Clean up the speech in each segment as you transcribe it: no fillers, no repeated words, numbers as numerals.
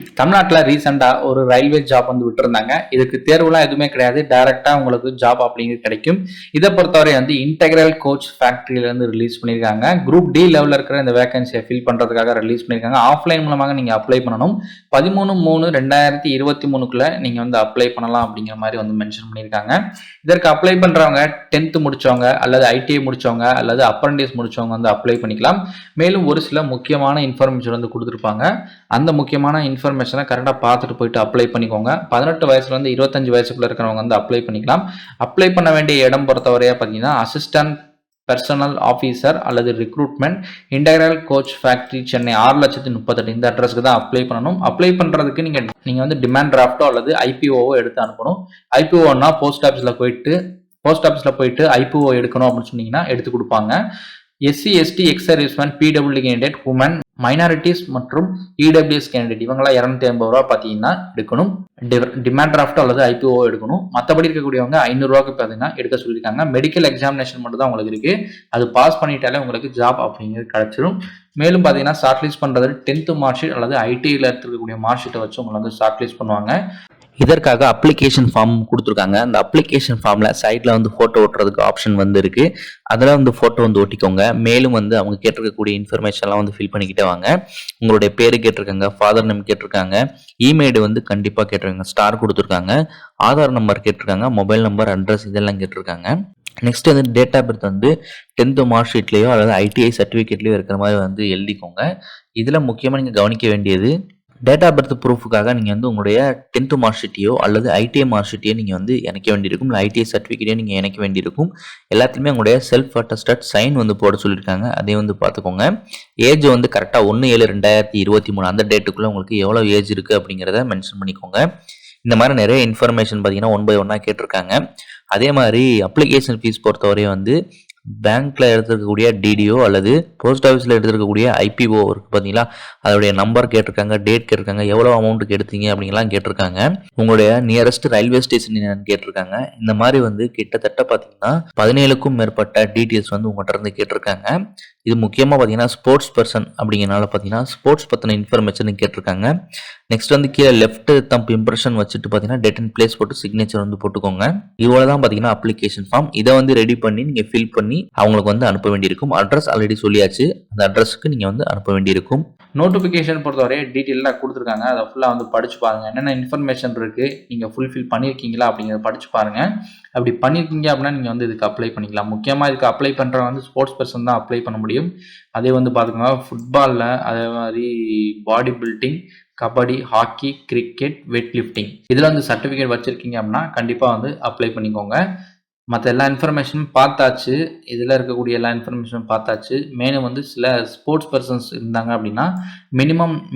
தமிழ்நாட்டில் ரீசெண்டாக ஒரு ரயில்வே ஜாப் வந்து விட்டுருந்தாங்க. இதுக்கு தேர்வுலாம் எதுவுமே கிடையாது, டைரெக்டாக உங்களுக்கு ஜாப் அப்படிங்கிறது கிடைக்கும். இதை பொறுத்தவரை வந்து இன்டெகிரல் கோச் ஃபேக்ட்ரியிலேருந்து ரிலீஸ் பண்ணியிருக்காங்க. குரூப் டி லெவலில் இருக்கிற இந்த வேகன்சியை ஃபில் பண்ணுறதுக்காக ரிலீஸ் பண்ணியிருக்காங்க. ஆஃப்லைன் மூலமாக நீங்கள் அப்ளை பண்ணணும். 13/3/2023 நீங்கள் வந்து அப்ளை பண்ணலாம் அப்படிங்கிற மாதிரி வந்து மென்ஷன் பண்ணியிருக்காங்க. இதற்கு அப்ளை பண்ணுறவங்க 10th முடித்தவங்க அல்லது ஐடிஐ முடித்தவங்க அல்லது அப்ரண்டிஸ் முடித்தவங்க வந்து அப்ளை பண்ணிக்கலாம். மேலும் ஒரு சில முக்கியமான இன்ஃபர்மேஷன் வந்து கொடுத்துருப்பாங்க. அந்த முக்கியமான இன்ஃபர்மேஷனை கரெக்டாக பார்த்துட்டு போயிட்டு அப்ளை பண்ணிக்கோங்க. 18 வயசுலேருந்து 25 வயசுக்குள்ள இருக்கிறவங்க வந்து அப்ளை பண்ணிக்கலாம். அப்ளை பண்ண வேண்டிய இடம் பொறுத்தவரையா பார்த்தீங்கன்னா அசிஸ்டன்ட் பர்சனல் ஆஃபீஸர் அல்லது recruitment integral coach factory Chennai 6,38,000 இந்த அட்ரஸ்க்கு தான் அப்ளை பண்ணணும். அப்ளை பண்ணுறதுக்கு நீங்கள் வந்து டிமாண்ட் டிராஃப்டோ அல்லது ஐபிஓவோ எடுத்து அனுப்பணும். ஐபிஓன்னா போஸ்ட் ஆஃபீஸில் போயிட்டு ஐபிஓ எடுக்கணும் அப்படின்னு சொன்னீங்கன்னா எடுத்து கொடுப்பாங்க. SC ST ex serviceman PWD candidate woman minorities மற்றும் இடபிள்யூஎஸ் கேண்டிடேட் இவங்களாம் 250 ரூபா பார்த்தீங்கன்னா எடுக்கணும். டிமாண்ட் டிராஃப்ட் அல்லது ஐபிஓ எடுக்கணும். மற்றபடி இருக்கக்கூடியவங்க 500 ரூபாய்க்கு பார்த்தீங்கன்னா எடுக்க சொல்லியிருக்காங்க. மெடிக்கல் எக்ஸாமினேஷன் மட்டும் தான் உங்களுக்கு இருக்கு. அது பாஸ் பண்ணிட்டாலே உங்களுக்கு ஜாப் அப்படிங்கிறது கிடைச்சிடும். மேலும் பார்த்தீங்கன்னா ஷார்ட் லிஸ்ட் பண்ணுறது 10th மார்க் ஷீட் அல்லது ஐடியில் இருக்கக்கூடிய மார்க் ஷீட்டை வச்சு உங்களை வந்து ஷார்ட் லிஸ்ட் பண்ணுவாங்க. இதற்காக அப்ளிகேஷன் ஃபார்ம் கொடுத்துருக்காங்க. அந்த அப்ளிகேஷன் ஃபார்மில் சைடில் வந்து ஃபோட்டோ ஒட்டுறதுக்கு ஆப்ஷன் வந்து இருக்குது. அதில் வந்து ஃபோட்டோ வந்து ஒட்டிக்கோங்க. மேலும் வந்து அவங்க கேட்டிருக்கக்கூடிய இன்ஃபர்மேஷன்லாம் வந்து ஃபில் பண்ணிக்கிட்டே வாங்க. உங்களுடைய பேர் கேட்டிருக்காங்க, ஃபாதர் நேம் கேட்டிருக்காங்க, இமெயில் வந்து கண்டிப்பாக கேட்டிருக்காங்க, ஸ்டார் கொடுத்துருக்காங்க, ஆதார் நம்பர் கேட்டிருக்காங்க, மொபைல் நம்பர், அட்ரஸ் இதெல்லாம் கேட்டிருக்காங்க. நெக்ஸ்ட் வந்து டேட் ஆஃப் பர்த் வந்து 10th மார்க் ஷீட்லேயோ அல்லது ஐடிஐ சர்டிஃபிகேட்லேயோ இருக்கிற மாதிரி வந்து எழுதிக்கோங்க. இதில் முக்கியமாக நீங்கள் கவனிக்க வேண்டியது டேட் ஆஃப் பர்த் ப்ரூஃபுக்காக நீங்கள் வந்து உங்களுடைய 10th மார்க் ஷீட்டையோ அல்லது ஐடிஐ மார்க் ஷீட்டையோ நீங்கள் வந்து இணைக்க வேண்டியிருக்கும். இல்லை ஐடிஐ சர்டிஃபிகேட்டையோ நீங்கள் இணைக்க வேண்டியிருக்கும். எல்லாத்துலேயுமே உங்களுடைய செல்ஃப் அட்டஸ்டட் சைன் வந்து போட சொல்லியிருக்காங்க. அதையும் வந்து பார்த்துக்கோங்க. ஏஜ் வந்து கரெக்டாக 1/7/2023 அந்த டேட்டுக்குள்ளே உங்களுக்கு எவ்வளோ ஏஜ் இருக்குது அப்படிங்கிறத மென்ஷன் பண்ணிக்கோங்க. இந்த மாதிரி நிறைய இன்ஃபர்மேஷன் பார்த்தீங்கன்னா 1 by 1 கேட்டிருக்காங்க. அதே மாதிரி அப்ளிகேஷன் ஃபீஸ் பொறுத்தவரையும் வந்து பேங்க்ல எடுத்துருக்கக்கூடிய டிடிஓ அல்லது போஸ்ட் ஆஃபீஸில் எடுத்துருக்கக்கூடிய ஐபிஓ இருக்குது பார்த்தீங்களா, அதோடைய நம்பர் கேட்டிருக்காங்க, டேட் கேட்டிருக்காங்க, எவ்வளோ அமௌண்ட்டுக்கு எடுத்தீங்க அப்படிங்கலாம் கேட்டிருக்காங்க. உங்களுடைய நியரஸ்ட் ரயில்வே ஸ்டேஷன் என்னன்னு கேட்டிருக்காங்க. இந்த மாதிரி வந்து கிட்டத்தட்ட பார்த்தீங்கன்னா 17க்கும் மேற்பட்ட டீட்டெயில்ஸ் வந்து உங்கள்கிட்ட இருந்து கேட்டிருக்காங்க. இது முக்கியமாக பார்த்தீங்கன்னா ஸ்போர்ட்ஸ் பர்சன் அப்படிங்கிறனால பார்த்தீங்கன்னா ஸ்போர்ட்ஸ் பற்றின இன்ஃபர்மேஷன் கேட்டிருக்காங்க. நெக்ஸ்ட் வந்து கீழே லெஃப்ட் தம்ப் இம்ப்ரெஷன் வச்சுட்டு பார்த்தீங்கன்னா டேட் அண்ட் பிளேஸ் போட்டு சிக்னேச்சர் வந்து போட்டுக்கோங்க. இவ்வளோ தான் பார்த்தீங்கன்னா அப்ளிகேஷன் ஃபார்ம். இதை வந்து ரெடி பண்ணி நீங்கள் ஃபில் பண்ணி அவங்களுக்கு வந்து அனுப்ப வேண்டியிருக்கும். அட்ரஸ் ஆல்ரெடி சொல்லியாச்சு, அந்த அட்ரஸ்க்கு நீங்கள் வந்து அனுப்ப வேண்டியிருக்கும். நோட்டிஃபிகேஷன் பொறுத்தவரை டீட்டெயிலாக கொடுத்துருக்காங்க. அதை ஃபுல்லாக வந்து படிச்சு பாருங்கள். என்னென்ன இன்ஃபர்மேஷன் இருக்குது, நீங்கள் ஃபுல்ஃபில் பண்ணியிருக்கீங்களா அப்படிங்கிறத படிச்சு பாருங்கள். அப்படி பண்ணியிருக்கீங்க அப்படின்னா நீங்கள் வந்து இதுக்கு அப்ளை பண்ணிக்கலாம். முக்கியமாக இதுக்கு அப்ளை பண்ணுறவங்க வந்து ஸ்போர்ட்ஸ் பர்சன் தான் அப்ளை பண்ண முடியும். அதே வந்து பார்த்துக்கோங்க, ஃபுட்பாலில் அதே மாதிரி body building, kabaddi, hockey, cricket, weight lifting இதில் வந்து சர்டிஃபிகேட் வச்சுருக்கீங்க அப்படின்னா கண்டிப்பாக வந்து அப்ளை பண்ணிக்கோங்க. மற்ற எல்லா இன்ஃபர்மேஷனும் பார்த்தாச்சு. இதில் இருக்கக்கூடிய எல்லா இன்ஃபர்மேஷனும் பார்த்தாச்சு. மேலும் வந்து சில ஸ்போர்ட்ஸ் பர்சன்ஸ் இருந்தாங்க அப்படின்னா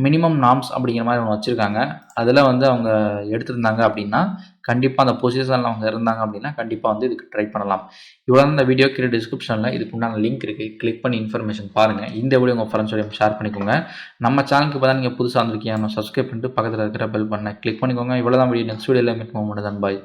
மினிமம் நார்ம்ஸ் அப்படிங்கிற மாதிரி ஒன்று வச்சுருக்காங்க. அதில் வந்து அவங்க எடுத்திருந்தாங்க அப்படின்னா கண்டிப்பாக அந்த பொசிஷனில் அவங்க இருந்தாங்க அப்படின்னா கண்டிப்பாக வந்து இதுக்கு ட்ரை பண்ணலாம். இவ்வளோ இந்த வீடியோ கீழே டிஸ்கிரிப்ஷனில் இதுக்கு உண்டான லிங்க் இருக்குது. கிளிக் பண்ணி இன்ஃபர்மேஷன் பாருங்கள். இந்த வீடியோ உங்கள் ஃப்ரெண்ட்ஸோட ஷேர் பண்ணிக்கோங்க. நம்ம சேனலுக்கு இப்போ தான் நீங்கள் புதுசாக வந்திருக்கீங்க, நம்ம சப்ஸ்கிரைப் பண்ணிட்டு பக்கத்தில் இருக்கிற பெல் பட்டனை கிளிக் பண்ணிக்கோங்க. இவ்வளோ தான் வீடியோ. நெக்ஸ்ட் வீடியோவில் மீட் பண்ணுவோம். பாய்.